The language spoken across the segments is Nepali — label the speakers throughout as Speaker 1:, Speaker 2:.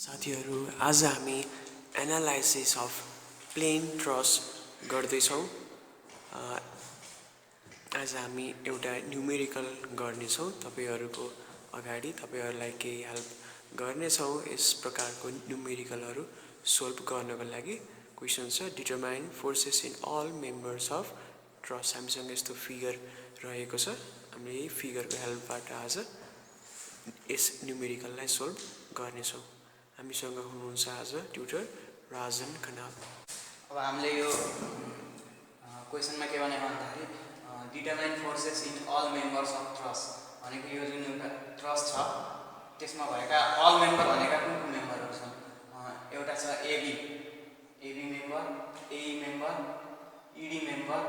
Speaker 1: साथीहरू आज हामी एनालाइसिस अफ प्लेन ट्रस गर्दैछौँ। आज हामी एउटा न्युमेरिकल गर्नेछौँ। तपाईहरूको अगाडि तपाईहरूलाई केही हेल्प गर्नेछौँ यस प्रकारको न्युमेरिकलहरू सोल्भ गर्नको लागि। क्वेसन छ determine forces in all members of truss. हामीसँग यस्तो फिगर रहेको छ। हामीले यही फिगरको हेल्पबाट आज यस न्युमेरिकललाई सोल्भ गर्नेछौँ। हामीसँग हुनुहुन्छ आज ट्युटर राजन खनाल।
Speaker 2: अब हामीले यो क्वेसनमा के भनेको भन्दाखेरि determine forces in all members of truss भनेको यो जुन एउटा ट्रस छ त्यसमा भएका अल मेम्बर भनेका कुन कुन मेम्बरहरू छन्। एउटा छ एबी मेम्बर, एई मेम्बर, इडी मेम्बर,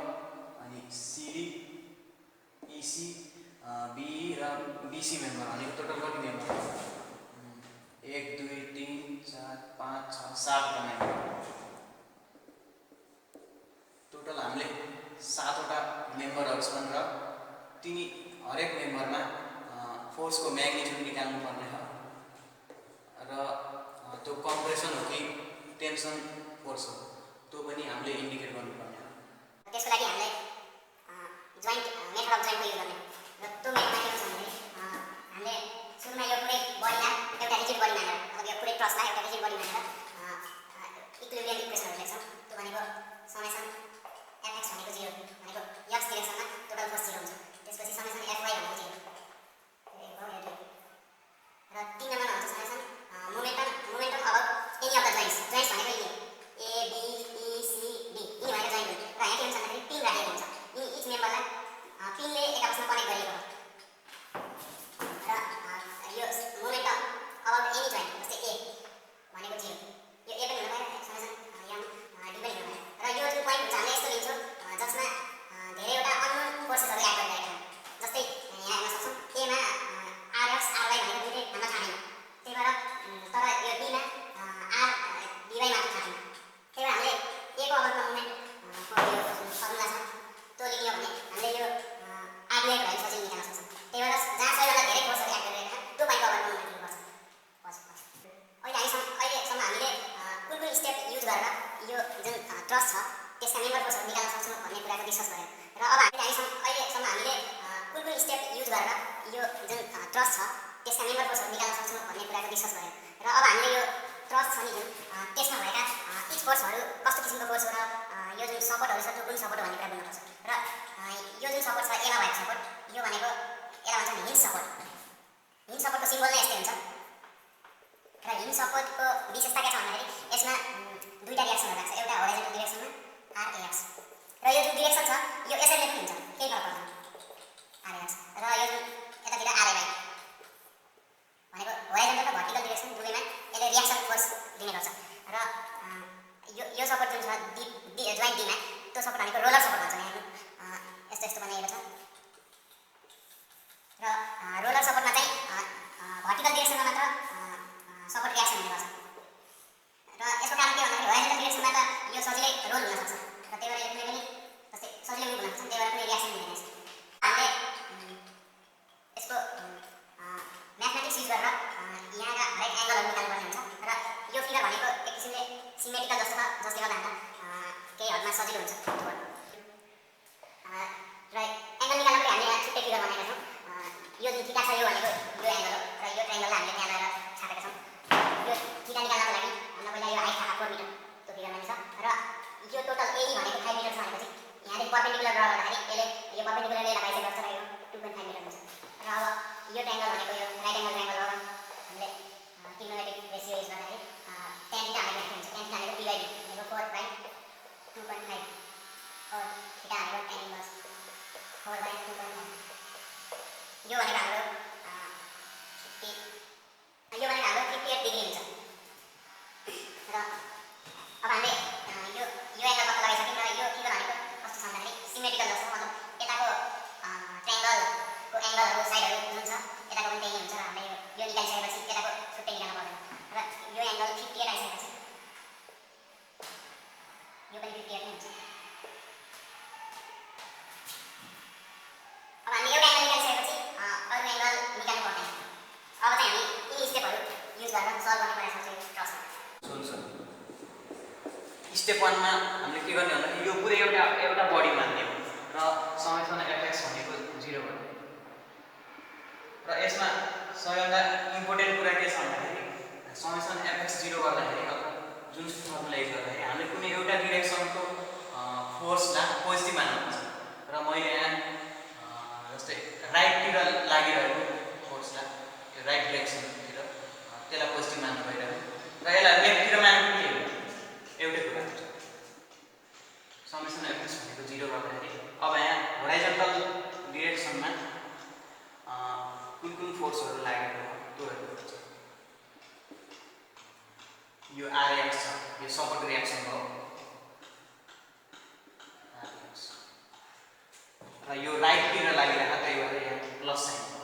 Speaker 2: अनि सिडी, इसी, बिई र बिसी मेम्बर भनेको टोटल कति मेम्बर? 1 2 3 4 5 6 7 मेम्बर। टोटल हामीले 7वटा मेम्बरहरू छन् र तिनी हरेक मेम्बरमा फोर्सको म्याग्निट्युड निकाल्नु पर्ने हो र त्यो कम्प्रेसन हो कि टेन्सन फोर्स हो त्यो पनि हामीले इन्डिकेट गर्नुपर्ने हो।
Speaker 3: त्यसको लागि हामीले जोइन्ट मेथड अफ जोइन्टको युज गर्ने र त्यो मेथडमा के हुन्छ भने हामीले सुरुमा यो पुरै बडीलाई एउटा रिजिड बडी मानेर मतलब यो पुरै ट्रसलाई एउटा रिजिड बडी मानेर इक्विलिब्रियम इक्वेसनहरू लेख्छौँ। त्यो भनेको समेसन एफएक्स भनेको 0 भनेको एक्स डिरेक्सनमा टोटल फोर्स 0 हुन्छ। त्यसपछि समेसन एफवाई भनेको 0 र 3 नम्बरमा हुन्छ summation moment about any of the joints भनेको यिनी A B E C D यिनी भनेको जोइन्ट हो र यहाँ के हुन्छ भन्दाखेरि पिन राखेको हुन्छ। यिनी इच मेम्बरलाई पिनले एक आपसमा कनेक्ट गरिएको हो र यो मोमेन्टम अबाउट एनी जोइन्ट जस्तै ए भनेको 0 यो ए पनि हुन पाएन समेसन यहाँ डी पनि हुन पाएन र यो जुन पोइन्ट हुन्छ हामीले यस्तो लिन्छौँ जसमा धेरैवटा अननोन फोर्सेसहरू एड गरिरहेका छन्। जस्तै यहाँ हेर्न सक्छौँ एमा आरएक्स आरवाई भनेको दुईटै हाम्रो थाहा छैन। त्यही भएर तर यो बीमा आर डीवाई मात्र थाहा छैन। त्यही भएर हामीले एको अवस्थामा मोमेन्टको यो फर्मुला छ त्यो लिने हो भने हामीले यो आरडीवाईको भ्यालु सजिलै निकाल्न सक्छौँ। त्यही भएर जहाँ सबैभन्दा धेरै फोर्सहरू एड गरिरहेका छन् त्यो पोइन्टको अवस्थामा मोमेन्ट लिनुपर्छ। अहिलेसम्म हामीले कुन स्टेप युज गरेर यो जुन ट्रस छ त्यसका मेम्बर फोर्सहरू निकाल्न सक्छौँ भन्ने कुराको डिस्कस गऱ्यौँ र अब अहिलेसम्म हामीले कुन स्टेप युज गरेर यो जुन ट्रस छ त्यसका मेम्बर फोर्सहरू निकाल्न सक्छौँ भन्ने कुराको डिस्कस गऱ्यौँ र अब हामीले यो ट्रस छ नि जुन त्यसमा भएका इच फोर्सहरू कस्तो किसिमको फोर्स हो र यो जुन सपोर्टहरू छ त्यो कुन सपोर्ट हो भन्ने कुरा बुझ्नुपर्छ र यो जुन सपोर्ट छ एमा भएको सपोर्ट यो भनेको यसलाई भन्छौँ हिन्ज सपोर्ट। हिन्ज सपोर्टको सिम्बल नै यस्तै हुन्छ र हिन्ज सपोर्टको विशेषता के छ भन्दाखेरि यसमा दुईटा रिएक्सनहरू लाग्छ। एउटा होराइजन्टल डिरेक्सनमा आरएक्स र यो जुन डिरेक्सन छ यो यसैले पनि हुन्छ केही फरक पर्दैन आरएक्स र यो जुन यतातिर आरएवाई भनेको होराइजन्टल र भर्टिकल डिरेक्सन दुवैमा यसले रिएक्सन फोर्स दिने गर्छ र यो सपोर्ट जुन छ जोइन्ट डीमा त्यो सपोर्ट भनेको रोलर सपोर्ट भन्छ। यहाँ यस्तो यस्तो बनाइएको छ र रोलर सपोर्टमा चाहिँ भर्टिकल डिरेक्सनमा मात्र सपोर्ट रिएक्सन हुने गर्छ र यसको कारण के भन्दाखेरि होराइजन्टल डिरेक्सनमा त यो सजिलै रोल हुन सक्छ र त्यही भएर यो कुनै पनि जस्तै सजिलै मुभ हुन सक्छ। त्यही भएर कुनै रिएक्सन दिँदैन। हामीले यसको म्याथमेटिक्स युज गरेर यहाँका हरेक एङ्गलहरू निकाल्नुपर्ने हुन्छ र यो फिगर भनेको एक किसिमले सिमेट्रिकल जस्तो छ जसले गर्दा हामीलाई केही हदमा सजिलो हुन्छ। र एङ्गल निकाल्नको लागि हामीले छुट्टै फिगर बनाएका छौँ। यो जुन थीटा छ यो भनेको यो एङ्गल हो र यो ट्रायङ्गललाई हामीले त्यहाँ लगाएर छापेका छौँ। यो थीटा निकाल्नको लागि हामीलाई पहिला यो हाइट थाहा 4 मिटर त्यो फिगरमा छ र यो टोटल एई भनेको 5 मिटर छ भनेपछि यहाँदेखि पर्पेन्डिकुलर ड्र गर्दाखेरि यसले यो पर्पेन्डिकुलरले यसलाई बाइसेक्ट गर्छ र यो 2.5 मिटर हुन्छ र अब यो ट्रायङ्गल भनेको यो राइट एङ्गल ट्रायङ्गल हो। हामीले ट्रिग्नोमेट्रिक रेसियो युज गर्दाखेरि tan थीटा हामीले लेख्नुहुन्छ। tan थीटा भनेको p/d भनेको 4/2.5 और थीटा भनेको tan इन्भर्स 4/2.5 यो भनेको हाम्रो 58 डिग्री हुन्छ र अब हामीले यो एङ्गल पत्ता लगाइसक्यौँ र यो फिगर भनेको कस्तो छ भन्दाखेरि सिमेट्रिकल जस्तो मतलब यताको ट्रायङ्गलको एङ्गलहरू साइडहरू जुन छ यताको पनि त्यही हुन्छ र हामीले यो निकालिसकेपछि यताको छुट्टै निकाल्नु पर्दैन र यो एङ्गल 58 आइसकेपछि यो पनि 58 नै हुन्छ। अब हामीले एउटा एङ्गल निकालिसकेपछि अरू एङ्गल निकाल्नु पर्दैन। अब चाहिँ हामी यी स्टेपहरू युज युज गरेर सल्भ गर्ने प्रयास गर्छु यो ट्रस्टमा।
Speaker 2: स्टेप 1 मा हामीले के गर्ने भन्दा यो पुरै एउटा बडी मान्ने हो र समेसन fx भनेको 0 भन्ने र यसमा सबैभन्दा इम्पोर्टेन्ट कुरा के छ भन्दाखेरि समेसन fx 0 गर्दाखेरि अथवा जुन फर्मुला युज गर्दाखेरि हामीले कुनै एउटा डिरेक्सनको फोर्सलाई पोजिटिभ मान्नुपर्छ र मैले यहाँ जस्तै राइटतिर लागिरहेको फोर्सलाई राइट डिरेक्सनतिर त्यसलाई पोजिटिभ मान्नु भइरहेको र यसलाई लेफ्टतिर मान्नु के हो एउटै कुरा हुन्छ। समेसन fx भनेको 0 गर्दाखेरि अब यहाँ होराइजन्टल डिरेक्सनमा कुन फोर्सहरू लागेको हो त्यो हेर्नुपर्छ। यो Rx छ, यो सपोर्ट रिएक्सन हो Rx र यो राइटतिर लागिरहेको त्यही भएर यहाँ प्लस साइन हो।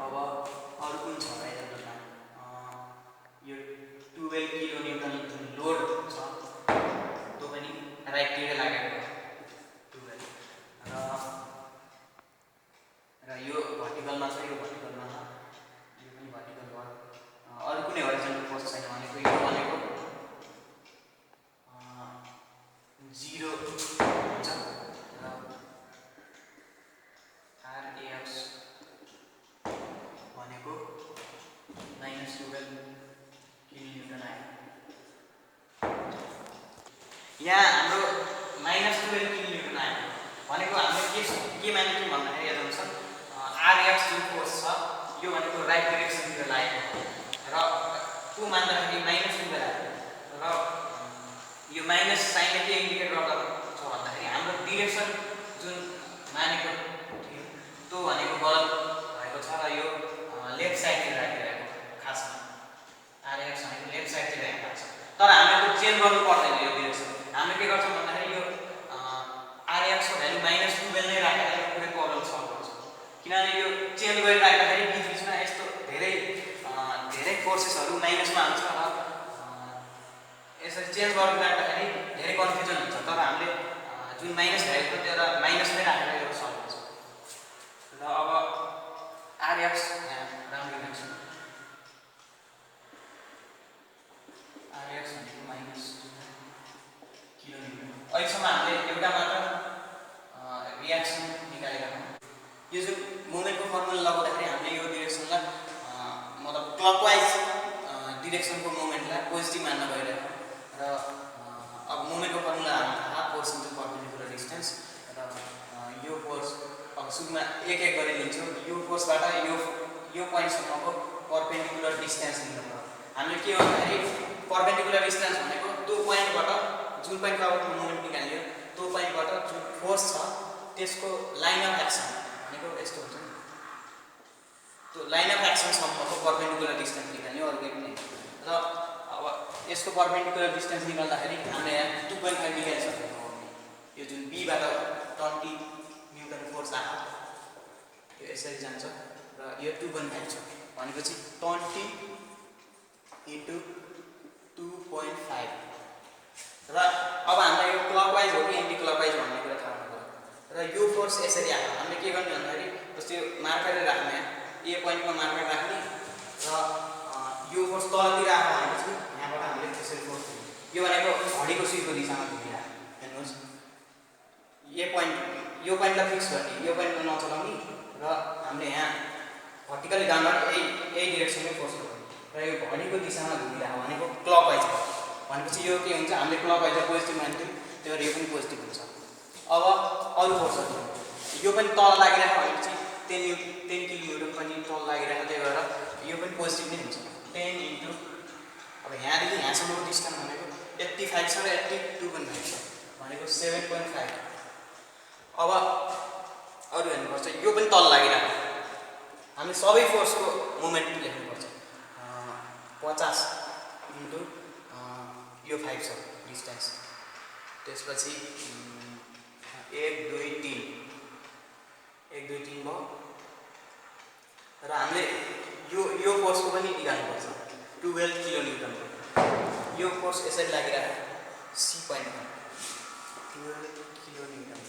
Speaker 2: अब अरु कुन छ होराइजन्टलमा यो 12 किलो न्युटन जुन लोड छ त्यो पनि राइटतिर लागेको हो 12 र यो भर्टिकलमा छ, यो भर्टिकलमा छ, यो पनि भर्टिकल भयो। अरु कुनै होरिजन्टल फोर्स छैन भनेको यो भनेको 0 हुन्छ र Rx भनेको -12 किलोन्युटन आयो। यहाँ हाम्रो -12 किलोन्युटन आयो भनेको हामीले के मानेको भन्दाखेरि हेर्नु छ Rx जुन फोर्स छ यो भनेको राइट डिरेक्सनतिर लागेको र त्यो मान्दाखेरि -12 आयो र यो माइनस साइनले के इन्डिकेट गर्दा छ भन्दाखेरि हाम्रो डिरेक्सन जुन मानेको थियो त्यो भनेको गलत भएको छ र यो लेफ्ट साइडतिर राखिरहेको खासमा Rx भनेको लेफ्ट साइडतिर राखेको छ। तर हामीले त्यो चेन्ज गर्नु पर्दैन यो डिरेक्सन। हामीले के गर्छौँ भन्दाखेरि यो Rx को भ्यालु -12 नै राखेर यो पुरै प्रब्लम सल्भ गर्छौँ। किनभने यो चेन्ज गरिराख्दाखेरि बीचमा यस्तो धेरै फोर्सेसहरू माइनसमा हुन्छ र यसरी चेन्ज गरिराख्दाखेरि धेरै कन्फ्युजन हुन्छ। तर हामीले जुन माइनस भ्यालु छ त्यसलाई माइनसमै राखेर यो सल्भ गर्छौँ। र अब Rx यहाँ राम्रो लेख्छु। Rx भनेको -2 किलोन्युटन। अहिलेसम्म हामीले एउटा मात्र रिएक्सन निकालेका छौँ। यो जुन मोमेन्टको फर्मुला लगाउँदाखेरि हामीले यो डिरेक्सनलाई मतलब क्लकवाइज डिरेक्सनको मोमेन्टलाई पोजिटिभ मान्न गइरहेको र अब मोमेन्टको फर्मुला हामीलाई थाहा फोर्स इन्टु परपेन्डिकुलर डिस्टेन्स र यो फोर्स अब सुरुमा एक गरी लिन्छौँ। यो फोर्सबाट यो पोइन्टसम्मको परपेन्डिकुलर डिस्टेन्स लिनु पर्यो। हामीले के भन्दाखेरि परपेन्डिकुलर डिस्टेन्स भनेको त्यो पोइन्टबाट जुन पोइन्टको अब मोमेन्ट निकाल्यो त्यो पोइन्टबाट जुन फोर्स छ त्यसको लाइन अफ एक्सन भनेको यस्तो हुन्छ नि। त्यो लाइन अफ एक्सनसम्मको परपेन्डिकुलर डिस्टेन्स निकाल्ने अरु केही पनि र अब यसको परपेन्डिकुलर डिस्टेन्स निकाल्दाखेरि हामीले यहाँ 2.5 निकालिसकेको हो। यो जुन बीबाट 20 न्युटन फोर्स आएको यो यसरी जान्छ र यो 2.5 छ भनेपछि 20 × 2.5 र अब हामीलाई यो क्लकवाइज हो कि एन्टी क्लकवाइज भन्ने कुरा थाहा हुनु पर्यो। र यो फोर्स यसरी आएको हामीले के गर्ने भन्दाखेरि जस्तै यो मार्कर राख्ने ए पोइन्टमा मार्कर राख्ने र यो फोर्स तलतिर आएको भनेपछि यहाँबाट हामीले त्यसरी फोर्स दिने। यो भनेको घडीको सुईको दिशामा घुमिरहेको हेर्नुहोस्। यो पोइन्टलाई फिक्स गर्ने, यो पोइन्टमा नचलाउने र हामीले यहाँ भर्टिकली डाउनवर्ड यही डिरेक्सनमै फोर्स गर्ने र यो घडीको दिशामा घुमिरहेको भनेको क्लकवाइज हो। भनेपछि यो के हुन्छ हामीले क्लकवाइजलाई पोजिटिभ मान्थ्यौँ त्यही भएर यो पनि पोजिटिभ हुन्छ। अब अरु फोर्सहरू यो पनि तल लागिरहेको भनेपछि 10 किलोन्युटन पनि तल लागिरहेको त्यही भएर यो पनि पोजिटिभ नै हुन्छ। 10 × अब यहाँदेखि यहाँसम्मको डिस्टेन्स भनेको 85 छ र 82.5 छ भनेको 7.5। अब अरु हेर्नुपर्छ यो पनि तल लागिरहेको हामीले सबै फोर्सको मोमेन्ट लेख्नुपर्छ। 50 × यो 5 छ डिस्टेन्स। त्यसपछि 1 2 3 भयो र हामीले यो फोर्सको पनि निकाल्नुपर्छ 12 किलोन्युटन। यो फोर्स यसरी लागिरहेको सी पोइन्टमा 12 किलोन्युटन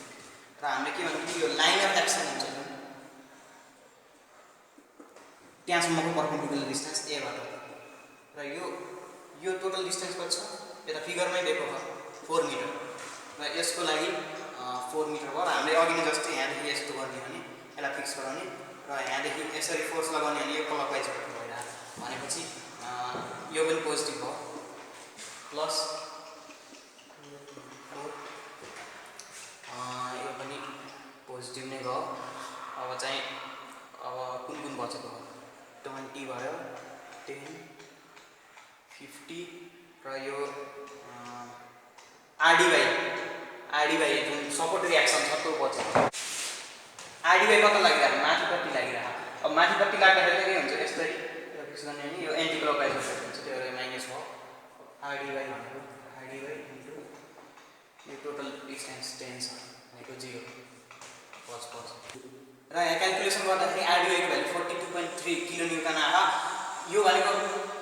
Speaker 2: र हामीले के भन्छौँ यो लाइन अफ एक्सन हुन्छ। त्यहाँसम्मको पर्पेन्डिकुलर डिस्टेन्स एबाट र यो टोटल डिस्टेन्स कति छ यता फिगरमै दिएको छ 4 मिटर र यसको लागि 4 मिटर भयो। हामीले अघि नै जस्तै यहाँदेखि यस्तो गर्ने भने यसलाई फिक्स गराउने र यहाँदेखि यसरी फोर्स लगाउने भने यो क्लकवाइज भइरहेको भनेपछि यो पनि पोजिटिभ हो प्लस यो पनि पोजिटिभ नै भयो। अब चाहिँ अब कुन कुन बचेको हो 20 भयो 10 50 र यो आरडीवाई जुन सपोर्ट रियाक्सन छ त्यो बच्यो। आरडीवाई कता लागिरहेको माथिपट्टि लागिरहेको। अब माथिपट्टि लाग्दाखेरि के हुन्छ यसरी फिक्स गर्ने भने यो एन्टी क्लकवाइज हुन्छ त्यो भएर माइनस भयो। आरडीवाई भनेको आरडीवाई इन्टु यो टोटल डिस्टेन्स 10 छ भनेको 0 पज र यहाँ क्याल्कुलेसन गर्दाखेरि आरडीवाईको भ्यालु 42.3 किलोन्युटन आयो। यो भनेको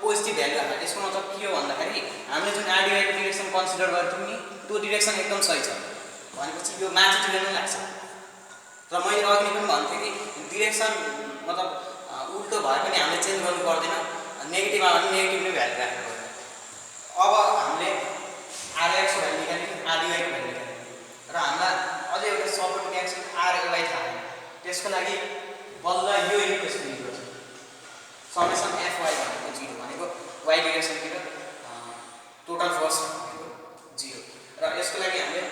Speaker 2: पोजिटिभ भ्यालु आयो। यसको मतलब के हो भन्दाखेरि हामीले जुन आरडीवाईको डिरेक्सन कन्सिडर गर्थ्यौँ नि त्यो डिरेक्सन एकदम सही छ भनेपछि यो माथितिर नै लाग्छ। र मैले अघि पनि भन्थेँ कि डिरेक्सन मतलब उल्टो भए पनि हामीले चेन्ज गर्नु पर्दैन, नेगेटिभ आयो भने नेगेटिभ नै भ्यालु राख्नु पर्दैन। अब हामीले आरएक्सको भ्यालु निकाल्यौँ, आरडीवाईको भ्यालु निकाल्यौँ र हामीलाई अझै एउटा सपोर्ट रियाक्सन आरएवाई थाहा छैन। त्यसको लागि बल्ल यो इक्वेसन युज गर्छ समेसन एफवाई भनेको 0 भनेको वाइ डिरेक्सनतिर टोटल फोर्स भनेको 0 र यसको लागि हामीले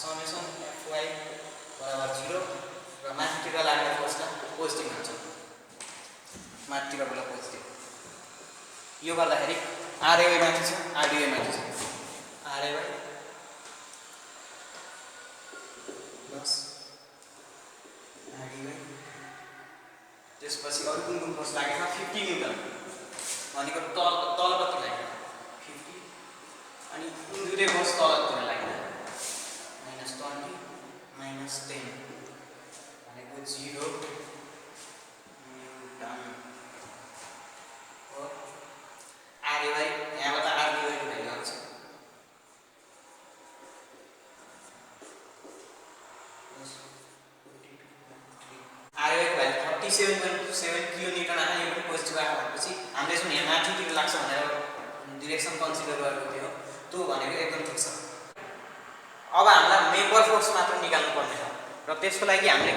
Speaker 2: समेसन एफवाई बराबर 0 र माथितिर लाग्ने फोर्सलाई पोजिटिभ हुन्छ। माथितिरबाट पोजिटिभ यो गर्दाखेरि आरएवाई माथि छ आरडीवाई माथि छ। आरएवाई प्लस आरडीवाई त्यसपछि अरू कुन कुन फोर्स लागेको 50 न्युटन भनेको तलपट्टि लागेको 50 अनि कुन दुईटै फोर्स तलतिर लागेको -20 -10 भनेको 0 न्युटन हो। आरएवाई यहाँबाट आरडीवाईको भ्यालु आउँछ आरएवाईको भ्यालु 47.7 किलोन्युटन आयो। यो पनि पोजिटिभ आयो भनेपछि हामीले जुन यहाँ माथितिर लाग्छ भनेर डिरेक्सन कन्सिडर गरेको थियो त्यो भनेको एकदम ठिक छ। अब हामीलाई मेम्बर फोर्स मात्र निकाल्नु पर्ने छ र त्यसको लागि हामीले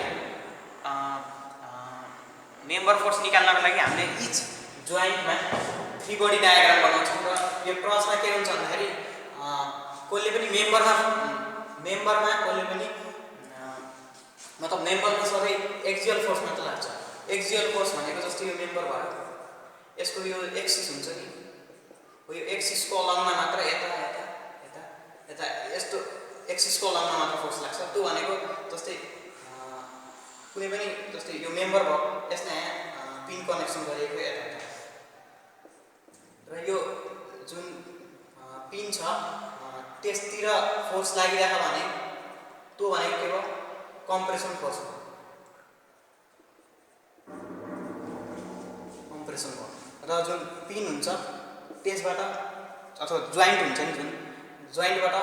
Speaker 2: मेम्बर फोर्स निकाल्नको लागि हामीले इच जोइन्टमा 3 बडी डायग्राम बनाउँछौँ र यो क्रसमा के हुन्छ भन्दाखेरि कसले पनि मेम्बरमा कसले पनि मतलब मेम्बरमा सबै एक्सियल फोर्स मात्र लाग्छ। एक्सियल फोर्स भनेको जस्तै यो मेम्बर भयो यसको यो एक्सिस हुन्छ नि हो यो एक्सिसको अलङमा मात्र यता यता यता यता यस्तो एक्सिसको अलङमा मात्र फोर्स लाग्छ। त्यो भनेको जस्तै कुनै पनि जस्तै यो मेम्बर भयो यसमा पिन कनेक्सन गरिएको यता र यो जुन पिन छ त्यसतिर फोर्स लागिरहेको भने त्यो भनेको के भयो कम्प्रेसन फोर्स हो। कम्प्रेसन भयो र जुन पिन हुन्छ त्यसबाट अथवा जोइन्ट हुन्छ नि जुन जोइन्टबाट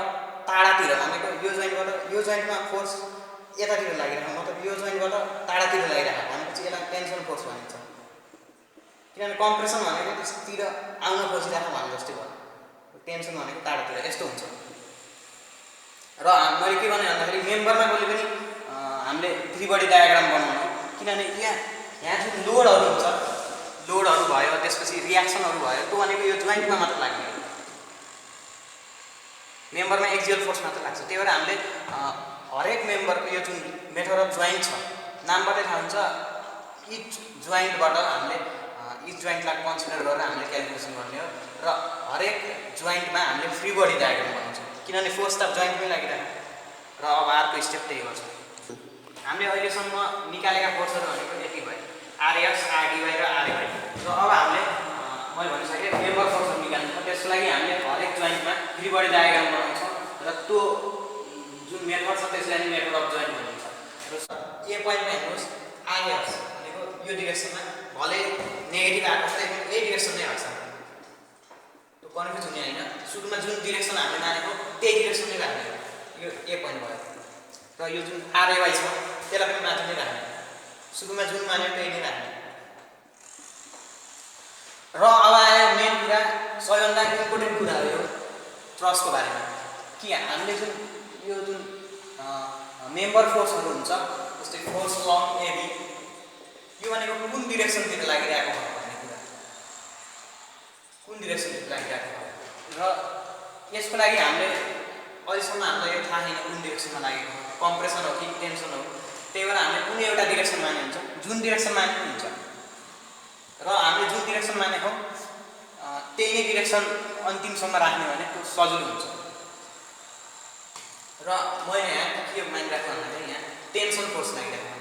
Speaker 2: टाढातिर भनेको यो जोइन्टमा फोर्स यतातिर लागिरहेको मतलब यो जोइन्टबाट टाढातिर लागिरहेको भनेपछि यसलाई टेन्सन फोर्स भनिन्छ। किनभने कम्प्रेसन भनेको त्यसतिर आउन खोजिरहेको भने जस्तै भयो टेन्सन भनेको टाढातिर यस्तो हुन्छ। र मैले के भने भन्दाखेरि मेम्बरमा कसले पनि हामीले 3 बडी डायग्राम बनाउनु किनभने यहाँ जुन लोडहरू हुन्छ लोडहरू भयो त्यसपछि रियाक्सनहरू भयो त्यो भनेको यो जोइन्टमा मात्र लाग्ने मेम्बरमा एक्सियल फोर्स मात्र लाग्छ। त्यही भएर हामीले हरेक मेम्बरको यो जुन मेथड अफ जोइन्ट छ नामबाटै थाहा हुन्छ इच जोइन्टबाट हामीले इच जोइन्टलाई कन्सिडर गरेर हामीले क्याल्कुलेसन गर्ने हो र हरेक जोइन्टमा हामीले फ्री बडी डायग्राम बनाउँछौँ किनभने फोर्स त जोइन्टमै लागिरहेको र अब अर्को स्टेप त्यही गर्छ। हामीले अहिलेसम्म निकालेका फोर्सहरू भनेको यति भयो आरएक्स आरडीवाई र आरएवाई र अब हामीले मैले भनिसकेँ मेम्बर फोर्सहरू निकाल्नु छ। त्यसको लागि हामीले हरेक जोइन्टमा फ्री बडी डायग्राम बनाउँछौँ र त्यो जुन मेथड छ त्यसलाई नै मेथड अफ जोइन्ट भनिन्छ। र ए पोइन्टमा हेर्नुहोस् आरएक्स भनेको यो डिरेक्सनमा भले नेगेटिभ आएको छ यही डिरेक्सन नै आएको छ त्यो कन्फ्युज हुने होइन। सुरुमा जुन डिरेक्सन हामीले मानेको त्यही डिरेक्सन नै राख्ने यो ए पोइन्ट भयो र यो जुन आरएवाई छ त्यसलाई पनि माथि नै राख्ने सुरुमा जुन मान्यो त्यही नै राख्ने र अब आयो मेन कुरा, सबैभन्दा इम्पोर्टेन्ट कुरा हो यो ट्रस्टको बारेमा कि हामीले जुन मेम्बर फोर्सहरू हुन्छ, जस्तै फोर्स लङ एबी, यो भनेको कुन डिरेक्सनतिर लागिरहेको हो भन्ने कुरा, कुन डिरेक्सनतिर लागिरहेको हो। र यसको लागि हामीले अहिलेसम्म हामीलाई यो थाहा छैन कुन डिरेक्सनमा लागेको हो, कम्प्रेसन हो कि टेन्सन हो। त्यही भएर हामीले कुनै एउटा डिरेक्सन माने हुन्छ, जुन डिरेक्सन माने हुन्छ, र हामीले जुन डिरेक्सन मानेको त्यही नै डिरेक्सन अन्तिमसम्म राख्ने भने त्यो सजिलो हुन्छ। र मैले यहाँ के मानिरहेको भन्दाखेरि यहाँ टेन्सन फोर्स लागिरहेको हो,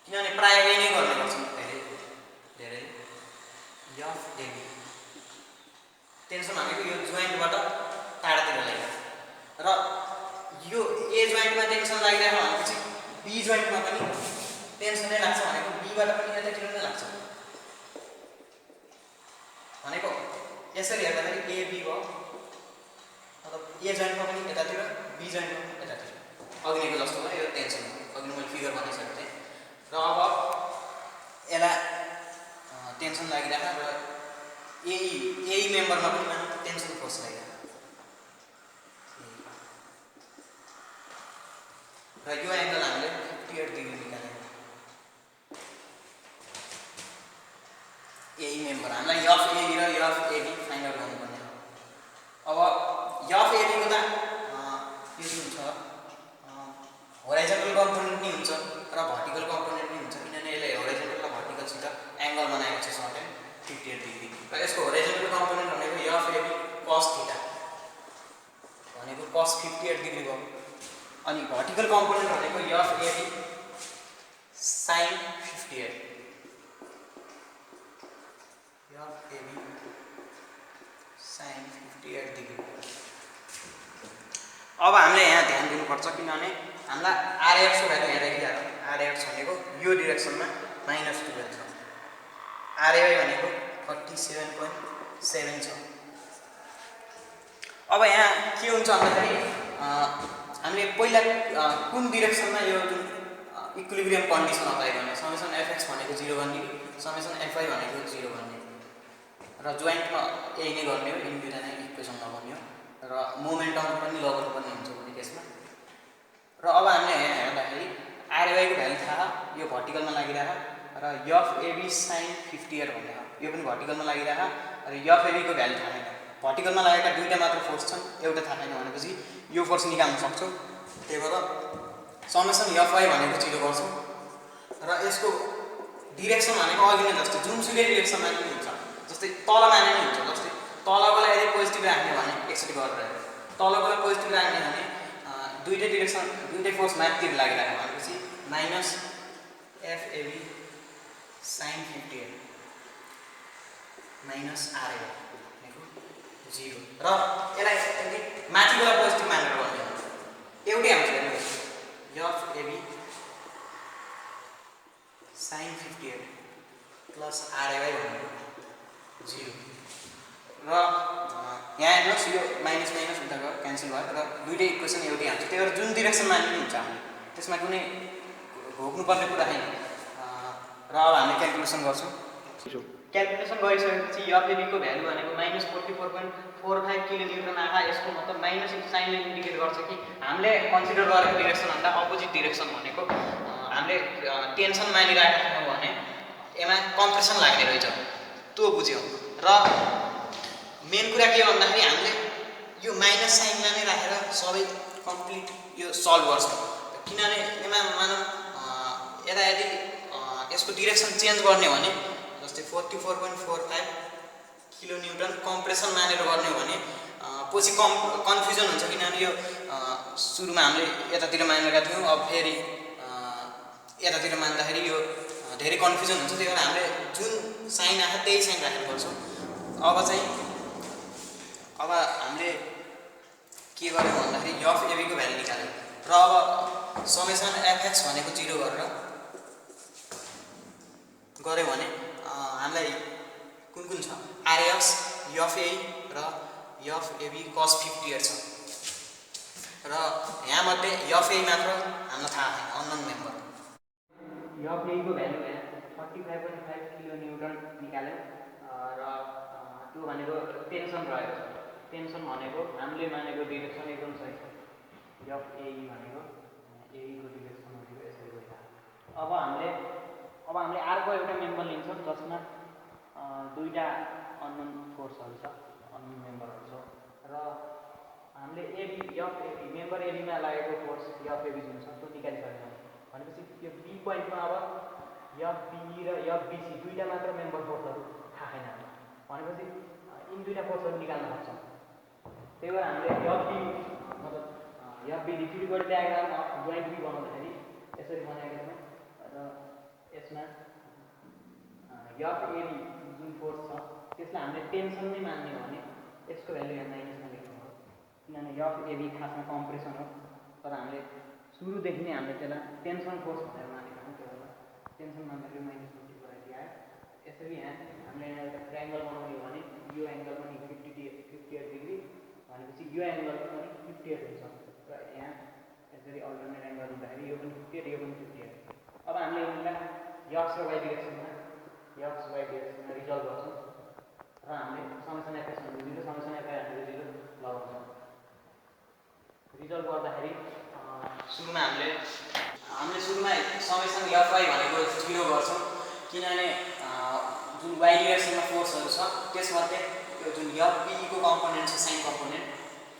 Speaker 2: किनभने प्रायः यही नै गर्ने गर्छौँ धेरै एफ एबी। टेन्सन भनेको यो जोइन्टबाट टाढातिर लागिरहेको, र यो ए जोइन्टमा टेन्सन लागिरहेको भनेपछि बी जोइन्टमा पनि टेन्सनै लाग्छ भनेको बीबाट पनि यतातिर नै लाग्छ भनेको। यसरी हेर्दाखेरि एबी भयो, मतलब ए जोइन्टमा पनि यतातिर, बी जोइन्टमा पनि यतातिर, अघिको जस्तो भयो। यो टेन्सन हो, अघि मैले फिगर बनाइसकेको थिएँ। र अब यसलाई टेन्सन लागिरहेको, र यही मेम्बरमा पनि टेन्सन फोर्स लागिरहेको, र यो एङ्गल हामीले 58 डिग्री निकाल्यौँ। यही मेम्बर हामीलाई एफ एबी र एफ एबी फाइन्ड आउट गर्नुपर्ने हो। अब एफ एबीको त यो जुन छ होराइजन्टल कम्पोनेन्ट नि हुन्छ र भर्टिकल कम्पोनेन्ट नि हुन्छ, किनभने यसले होराइजन्टल र भर्टिकलसित एङ्गल बनाएको छ सर्टेन 58 डिग्री। र यसको होराइजन्टल कम्पोनेन्ट भनेको एफ एबी कस थीटा भनेको कस 58 डिग्री भयो, अनि भर्टिकल कम्पोनेन्ट भनेको F AB sine 58, F AB sine 58 degree. अब हामीले यहाँ ध्यान दिनुपर्छ, किनभने हामीलाई आरएक्सको भ्यालु यहाँ देखिहाल्छ। आरएक्स भनेको यो डिरेक्सनमा -12 छ, आरएवाई भनेको 47.7 छ। अब यहाँ के हुन्छ भन्दाखेरि हामीले पहिला कुन डिरेक्सनमा यो जुन इक्विलिब्रियम कन्डिसन अप्लाई गर्ने, समेसन एफएक्स भनेको 0 गर्ने, समेसन एफआई भनेको 0 गर्ने, र जोइन्टमा यही नै गर्ने हो, यिनी दुईटा नै इक्वेसन लगाउने हो, र मोमेन्टम पनि लगाउनु पर्ने हुन्छ कुनै केसमा। र अब हामीले यहाँ हेर्दाखेरि आरएवाईको भ्यालु थाहा, यो भर्टिकलमा लागिरहेको, र एफ एबी साइन 58 भन्ने हो, यो पनि भर्टिकलमा लागिरहेको, र एफ एबीको भ्यालु थाहा छैन। भर्टिकलमा लागेका दुईटा मात्र फोर्स छन्, एउटा थाहा छैन भनेपछि यो फोर्स निकाल्न सक्छौँ। त्यही भएर समेसन एफआई भनेको 0 गर्छौँ, र यसको डिरेक्सन भनेको अघि नै जस्तै जुनसुकै डिरेक्सनमा पनि हुन्छ, जस्तै तल माने पनि हुन्छ। जस्तै तलकोलाई यदि पोजिटिभ राख्ने भने एकचोटि गरेर तलकोलाई पोजिटिभ राख्ने भने दुईटै डिरेक्सन, दुईटै फोर्स माथितिर लागिरहेको भनेपछि minus F AB sine 58 minus RAB भनेको 0, र यसलाई माथिकोलाई पोजिटिभ मानेर गर्ने एउटै आउँछ। एफ एबी साइन 58 प्लस आरएवाई भनेको 0, र यहाँ हेर्नुहोस् यो माइनस माइनस उता गयो, क्यान्सल भयो, र दुईटै इक्वेसन एउटै आउँछ। त्यही भएर जुन डिरेक्सनमा पनि हुन्छ हामीले त्यसमा कुनै भोग्नुपर्ने कुरा छैन। र अब हामीले क्यालकुलेसन गर्छौँ। क्यालकुलेसन गरिसकेपछि एफएबीको भ्यालु भनेको -44.45 किलोन्युटन आहा। यसको मतलब माइनस साइनले इन्डिकेट गर्छ कि हामीले कन्सिडर गरेको डिरेक्सनभन्दा अपोजिट डिरेक्सन भनेको हामीले टेन्सन मानिरहेको थियौँ भने यसमा कम्प्रेसन लाग्ने रहेछ, त्यो बुझ्यौँ। र मेन कुरा के भन्दाखेरि हामीले यो माइनस साइनलाई नै राखेर सबै कम्प्लिट यो सल्भ गर्छौँ, किनभने यसमा मानौँ यता यदि यसको डिरेक्सन चेन्ज गर्ने हो भने जस्तै 44.45 किलोन्युटन कम्प्रेसन मानेर गर्ने हो भने पछि कन्फ्युजन हुन्छ, किनभने यो सुरुमा हामीले यतातिर मानेका थियौँ, अब फेरि यतातिर मान्दाखेरि यो धेरै कन्फ्युजन हुन्छ। त्यही भएर हामीले जुन साइन आएको त्यही साइन राखेर गर्छौँ। अब हामीले के गर्यौँ भन्दाखेरि एफ एबीको भ्यालु निकाल्यौँ, र अब समेसन एफएक्स भनेको 0 गरेर गऱ्यौँ भने हामीलाई कुन कुन छ, आरएक्स, एफए र एफएबी कस 58 छ, र यहाँमध्ये एफए मात्र हामीलाई थाहा छैन, अननोन मेम्बर। एफएको भ्यालु यहाँ 45.5 किलोन्युटन निकाल्यौँ, र त्यो भनेको टेन्सन रहेको छ। टेन्सन भनेको हामीले मानेको डिरेक्सन एकदम सही छ। FAE भनेको AE को डिरेक्सन भनेको यसरी गइरहेको। अब हामीले अर्को एउटा मेम्बर लिन्छौँ जसमा दुईटा अननोन फोर्सहरू छ, अननोन मेम्बरहरू छ र हामीले FAB मेम्बर एबीमा लागेको फोर्स FAB जुन छ त्यो निकालिसकेका छौँ। भनेपछि यो बी पोइन्टमा अब FBE र FBC दुईटा मात्र मेम्बर फोर्सहरू थाहा छैन भनेपछि यिन दुईटा फोर्सहरू निकाल्न सक्छौँ। त्यही भएर हामीले मतलब FBD free body diagram of joint B बनाउँदाखेरि यसरी बनाएका छौँ र यसमा FAB जुन फोर्स छ त्यसलाई हामीले टेन्सन नै मान्ने हो भने यसको भ्यालु यहाँ माइनसमा लेख्नु हो, किनभने FAB खासमा कम्प्रेसन हो, तर हामीले सुरुदेखि नै हामीले त्यसलाई टेन्सन फोर्स भनेर मानेका छौँ। त्यही भएर टेन्सन मान्दाखेरि माइनस 50 गराइदिए आयो। यसरी यहाँ हामीले यहाँ एउटा ट्रायङ्गल बनाउने हो भने यो एङ्गल पनि 58 डिग्री भनेपछि यो एङ्गल पनि 58 हुन्छ र यहाँ यसरी अल्टरनेट एङ्गल हुँदाखेरि यो पनि 58 यो पनि 58। अब हामीले यिनलाई x र y डिरेक्सनमा रिजल्भ गर्छौँ र हामीले समेसन fx भनेको 0 समेसन fy भनेको 0 लगाउँछौँ। रिजल्भ गर्दाखेरि सुरुमा हामीले समेसन fy भनेको 0 गर्छौँ, किनभने जुन y डिरेक्सनमा फोर्सहरू छ त्यसमध्ये यो जुन FBE को कम्पोनेन्ट छ, साइन कम्पोनेन्ट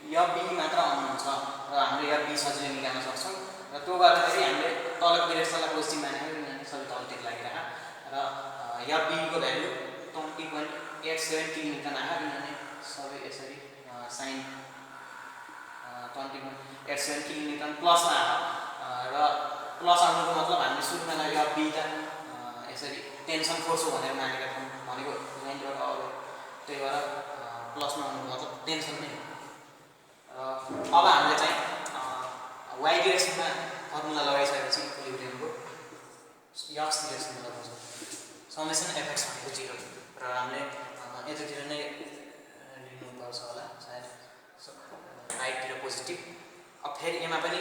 Speaker 2: FBE मात्र अननोन छ र हामीले FBE सजिलै निकाल्न सक्छौँ र त्यो गर्दाखेरि हामीले तलको डिरेक्सनलाई पोजिटिभ मानेको, किनभने सबै तलतिर लागिरहेको र FBE को भ्यालु 20.87 किलोमिटर आयो, किनभने सबै यसरी साइन 20.87 किलोमिटर प्लसमा आयो र प्लस आउनुको मतलब हामीले सुरुमा FBE त यसरी टेन्सन फोर्स हो भनेर मानेका छौँ भनेको जोइन्टबाट अब त्यही भएर प्लसमा आउनुको मतलब टेन्सन नै हो। अब हामीले चाहिँ y डिरेक्सनमा फर्मुला लगाइसकेपछि इक्विलिब्रियमको x डिरेक्सनमा लगाउँछौँ। समेसन fx भनेको 0 र हामीले यतातिर नै लिनुपर्छ होला सायद राइटतिर पोजिटिभ। अब फेरि यसमा पनि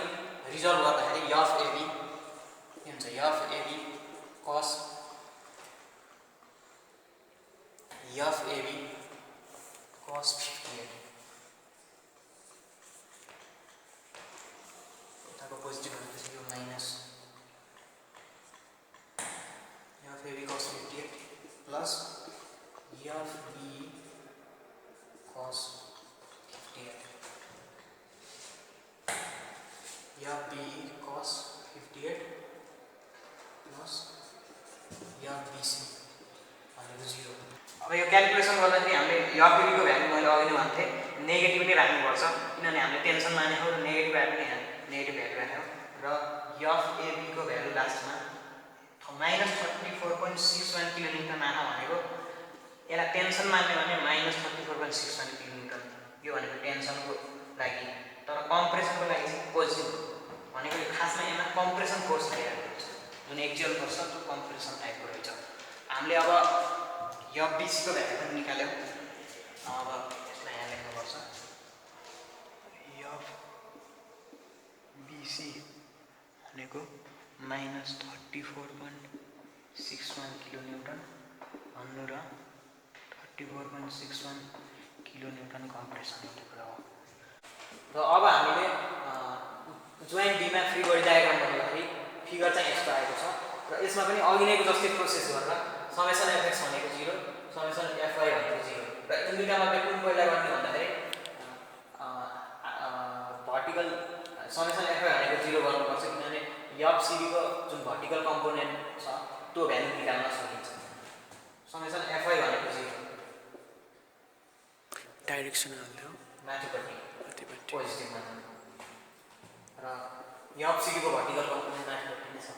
Speaker 2: रिजल्भ गर्दाखेरि FAB के हुन्छ, FAB cos cos 58 यताको पोजिटिभ भनेपछि यो minus FAB cos 58 plus FBE cos 58 FBE cos 58 plus FBC भनेको 0। अब यो क्यालकुलेसन गर्दाखेरि हामीले FBE को भ्यालु मैले अघि नै भन्थे नेगेटिभ नै राख्नुपर्छ, किनभने हामीले टेन्सन मानेको र नेगेटिभ भ्यालु नै नेगेटिभ भ्यालु राख्यौँ र FAB को भ्यालु लास्टमा -34.61 किलोमिटर आयो भनेको यसलाई टेन्सन मान्ने भने -34.61 किलोमिटर, यो भनेको टेन्सनको लागि, तर कम्प्रेसनको लागि चाहिँ पोजिटिभ भनेको यो खासमा यसमा कम्प्रेसन फोर्स भइरहेको हुन्छ, जुन एक्जियल फोर्स छ त्यो कम्प्रेसन टाइपको रहेछ। हामीले अब FBC को भ्यालु पनि निकाल्यौँ। अब यसलाई यहाँ लेख्नुपर्छ FBC भनेको -34.61 किलोन्युटन भन्नु र 34.61 किलोन्युटन कम्प्रेसन हुने कुरा हो। र अब हामीले जोइन्ट बीमा फ्री बडी डायग्राम बनाउँदाखेरि फिगर चाहिँ यस्तो आएको छ र यसमा पनि अघि नैको जस्तै प्रोसेस गरेर समेसन fx भनेको 0, समेसन fy भनेको 0 र यिन दुईटा मध्ये कुन पहिला गर्ने भन्दाखेरि भर्टिकल समेसन fy भनेको 0 गर्नुपर्छ, किनभने FCD को जुन भर्टिकल कम्पोनेन्ट छ त्यो भ्यालु निकाल्न सकिन्छ। समेसन fy भनेको 0
Speaker 1: डाइरेक्सन हाल्दै
Speaker 2: माथिपट्टि पोजिटिभ मान्नु र FCD को भर्टिकल कम्पोनेन्ट माथिपट्टि नै छ,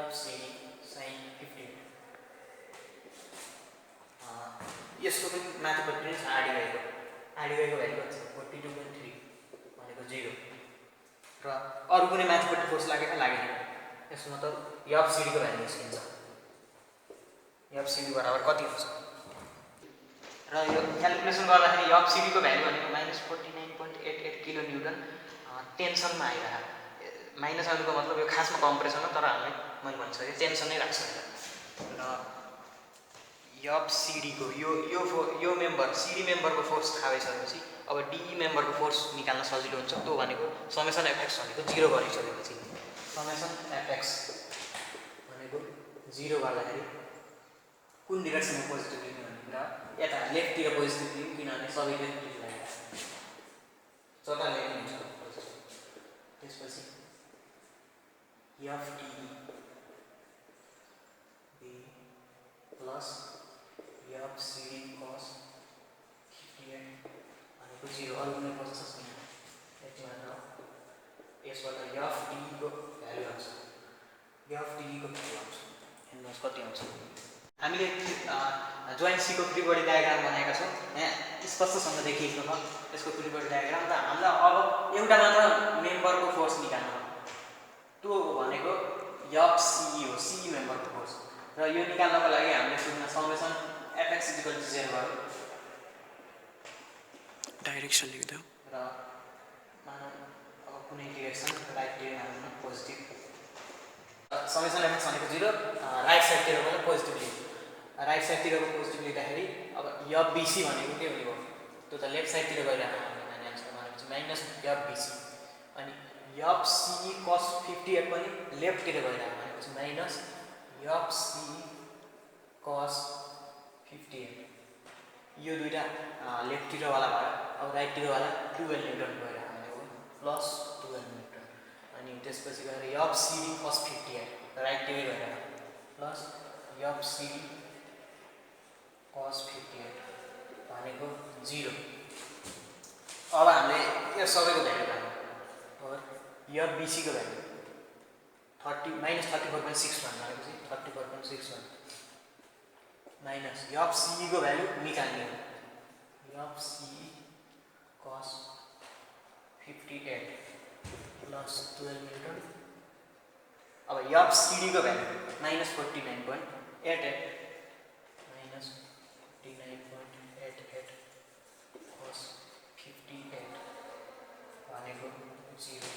Speaker 2: FCD sin 58 यसको पनि माथिपट्टि नै छ RDY को भ्यालु कति छ 42.3 भनेको 0 र अरु कुनै माथिपट्टि फोर्स लागेको लागेन, यसको मतलब FCD को भ्यालु निस्किन्छ। FCD बराबर कति हुन्छ र यो क्यालकुलेसन गर्दाखेरि FCD को भ्यालु भनेको -49.88 किलो न्युटन टेन्सनमा आइरहेको, माइनस आउनुको मतलब यो खासमा कम्प्रेसन हो, तर हामीले मैले भनिसकेँ टेन्सन नै राख्छ र यप सिडीको यो मेम्बर सिडी मेम्बरको फोर्स थाहा भइसकेपछि अब डिई मेम्बरको फोर्स निकाल्न सजिलो हुन्छ। त्यो भनेको समेसन एफएक्स भनेको 0 गरिसकेपछि समेसन एफएक्स भनेको 0 गर्दाखेरि कुन डिरेक्सनमा पोजिटिभ लिने भन्ने कुरा यता लेफ्टतिर पोजिटिभ लिउँ किनभने सबै लेफ्टतिर लागेको चटा लेफ्ट हुन्छ। त्यसपछि F D plus F CD कस 58 भनेको 0 अरू कुनै प्रोसेस छैन। यति मात्र यसबाट एफ डीको भ्यालु आउँछ। एफ डीको भ्यालु आउँछ हेर्नुहोस् कति आउँछ। हामीले जोइन्ट सीको फ्री बडी डायग्राम बनाएका छौँ। यहाँ स्पष्टसँग देखिएको छ यसको फ्री बडी डायग्राम। त हामीलाई अब एउटा मात्र मेम्बरको फोर्स निकाल्नु हो। त्यो भनेको एफ सी हो, सी मेम्बरको फोर्स। र यो निकाल्नको लागि हामीले सुरुमा समेसन एफएक्स इक्वल टु 0 गर्यो।
Speaker 1: डाइरेक्सन लेख्दा
Speaker 2: र मानौँ अब कुनै डिरेक्सन राइटतिर हाल्नु पोजिटिभ समेसन एफएक्स भनेको 0 राइट साइडतिर पनि पोजिटिभ लियो। राइट साइडतिरको पोजिटिभ लिँदाखेरि अब एफबिसी भनेको के हुने भयो? त्यो त लेफ्ट साइडतिर गइरहेको हामीले आन्सर भनेपछि माइनस एफबिसी अनि एफसी कस 58 पनि लेफ्टतिर गइरहेको भनेपछि माइनस एफसी कस 58 यो दुईटा लेफ्टतिरवाला भयो। अब राइटतिरवाला 12 न्युटन गइरहेको भनेको प्लस 12 न्युटन अनि त्यसपछि गएर एफसिडी कस 58 राइटतिरै गइरहेको प्लस एफसिडी कस 58 भनेको 0। अब हामीले यो सबैको भ्यालु पायौँ और एफबिसीको भ्यालु 30 माइनस 34.61 भनेपछि 34.61 माइनस एफसीको भ्यालु निकाल्ने हो। एफसी कस 58 प्लस 12 न्युटन। अब एफसिडीको भ्यालु माइनस 49.88 माइनस 49.88 कस 58 भनेको 0।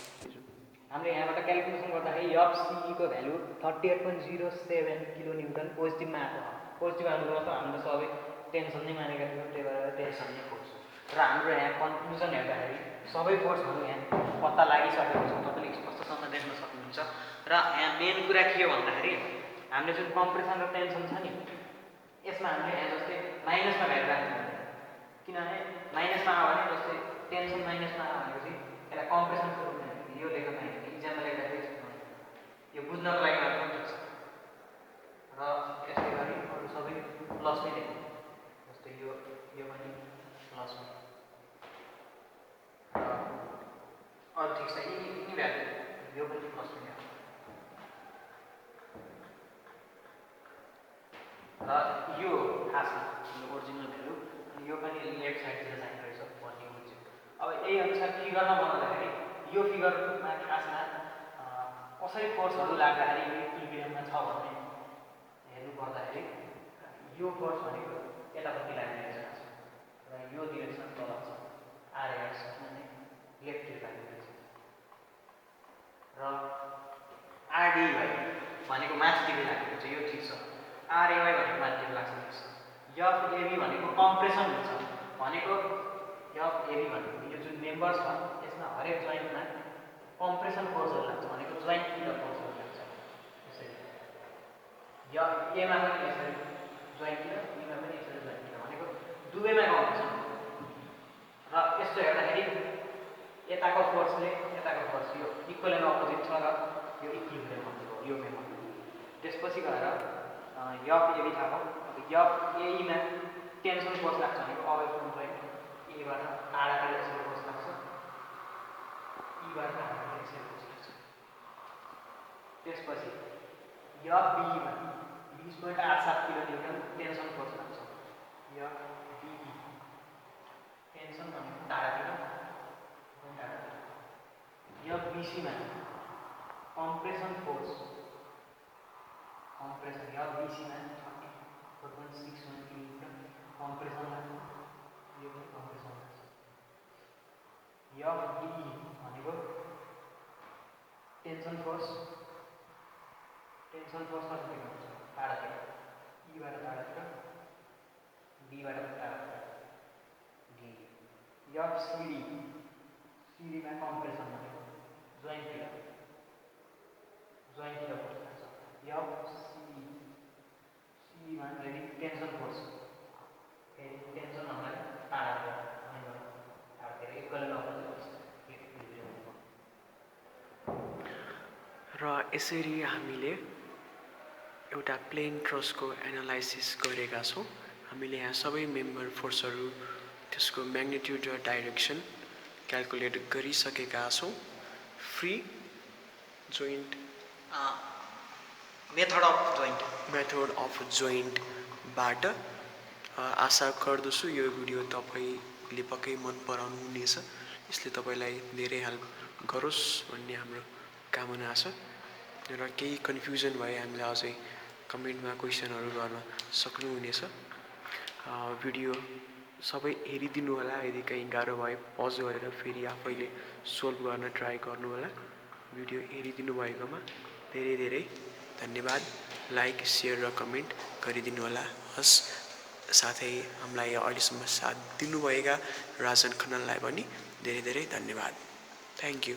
Speaker 2: हामीले यहाँबाट क्यालकुलेसन गर्दाखेरि एफसीको भ्यालु 38.07 किलो न्युटन पोजिटिभमा आएको हो। पोजिटिभ आउनुपर्छ हामीले सबै टेन्सन नै मानेका थियौँ, त्यही भएर टेन्सन नै फोर्स र हाम्रो यहाँ कन्क्लुजन हेर्दाखेरि सबै फोर्सहरू यहाँ पत्ता लागिसकेको छ। तपाईँले स्पष्टसँग देख्न सक्नुहुन्छ। र यहाँ मेन कुरा के हो भन्दाखेरि हामीले जुन कम्प्रेसन र टेन्सन छ नि यसमा हामीले यहाँ जस्तै माइनसमा भ्यालु राख्नु किनभने माइनसमा आयो भने जस्तै टेन्सन माइनसमा आयो भनेपछि यसलाई कम्प्रेसनको रूपमा यो लेख्न पाइन्छ। इक्जाममा लेख्दाखेरि यो बुझ्नको लागि मात्र ठिक छ। र यसै गरी अरू सबै प्लसमै लेख्नु जस्तै यो पनि प्लसमै र अरू ठिक छ। यिनी भ्यालु यो पनि प्लसमै आयो र यो खासमा ओरिजिनल भ्यालु अनि यो पनि लेफ्ट साइडतिर चाहिने रहेछ भन्ने बुझ्यो। अब यही अनुसार फिगरमा बनाउँदाखेरि यो फिगरमा खासमा कसरी फोर्सहरू लाग्दाखेरि यो इक्विलिब्रियममा छ भन्ने हेर्नु पर्दाखेरि यो फोर्स भनेको यतापट्टि लाग्ने रहेछ र यो डिरेक्सन तल छ आरएक्स किनभने लेफ्टतिर लाग्ने रहेछ र आरडी भनेको माथितिर लाग्ने रहेछ। यो ठिक छ। आरएवाई भनेको माथितिर लाग्छ ठिक छ। एफएबी भनेको कम्प्रेसन हुन्छ भनेको एफएबी भनेको यो जुन मेम्बर छ यसमा हरेक जोइन्टमा कम्प्रेसन फोर्सहरू लाग्छ भनेको जोइन्टतिर फोर्सहरू लाग्छ। यसरी एमा पनि यसरी जोइन्टतिर बीमा पनि यसरी जोइन्टतिर भनेको दुवैमा कम्प्रेसन र यस्तो हेर्दाखेरि यताको फोर्सले यताको फोर्स यो इक्वल एन्ड अपोजिट छ र यो इक्विलिब्रियम हो यो मेम्बर। त्यसपछि गएर एफएबी थाहा भयो। एईमा टेन्सन फोर्स लाग्छ भनेको अवे फ्रम जोइन्ट एबाट टाढातिर यसरी फोर्स लाग्छ ईबाट टाढातिर यसरी फोर्स लाग्छ। त्यसपछि एफबीईमा 20.87 किलो न्युटन टेन्सन फोर्स लाग्छ। एफबीई टेन्सन भनेको टाढातिर एफबीसीमा कम्प्रेसन फोर्स कम्प्रेसन एफबीसीमा 34.61 किलो न्युटन कम्प्रेसन लाग्छ। यो पनि कम्प्रेसन लाग्छ। एफडीई भनेको टेन्सन फोर्स कतितिर हुन्छ टाढातिर ईबाट टाढातिर डीबाट टाढा डी एफ सिडी सिडीमा कम्प्रेसन भनेको जोइन्टतिर फोर्स लाग्छ एफ सिडीमा फेरि टेन्सन फोर्स फेरि टेन्सन नभएर टाढा टाढातिर एकैले नपर्छ
Speaker 1: र यसरी हामीले एउटा प्लेन ट्रसको एनालाइसिस गरेका छौँ। हामीले यहाँ सबै मेम्बर फोर्सहरू त्यसको म्याग्निट्युड र डाइरेक्सन क्याल्कुलेट गरिसकेका छौँ। फ्री जोइन्ट मेथड अफ जोइन्टबाट आशा गर्दछु यो भिडियो तपाईँले पक्कै मन पराउनु हुनेछ। यसले तपाईँलाई धेरै हेल्प गरोस् भन्ने हाम्रो कामना छ। र केही कन्फ्युजन भए हामीलाई अझै कमेन्टमा क्वेसनहरू गर्न सक्नुहुनेछ। भिडियो सबै हेरिदिनु होला। यदि कहीँ गाह्रो भए पज गरेर फेरि आफैले सोल्भ गर्न ट्राई गर्नु होला। भिडियो हेरिदिनु भएकोमा धेरै धेरै धन्यवाद। लाइक सेयर र कमेन्ट गरिदिनु होला। साथै हामीलाई अहिलेसम्म साथ दिनुभएका राजन खनाललाई पनि धेरै धेरै धन्यवाद। Thank you.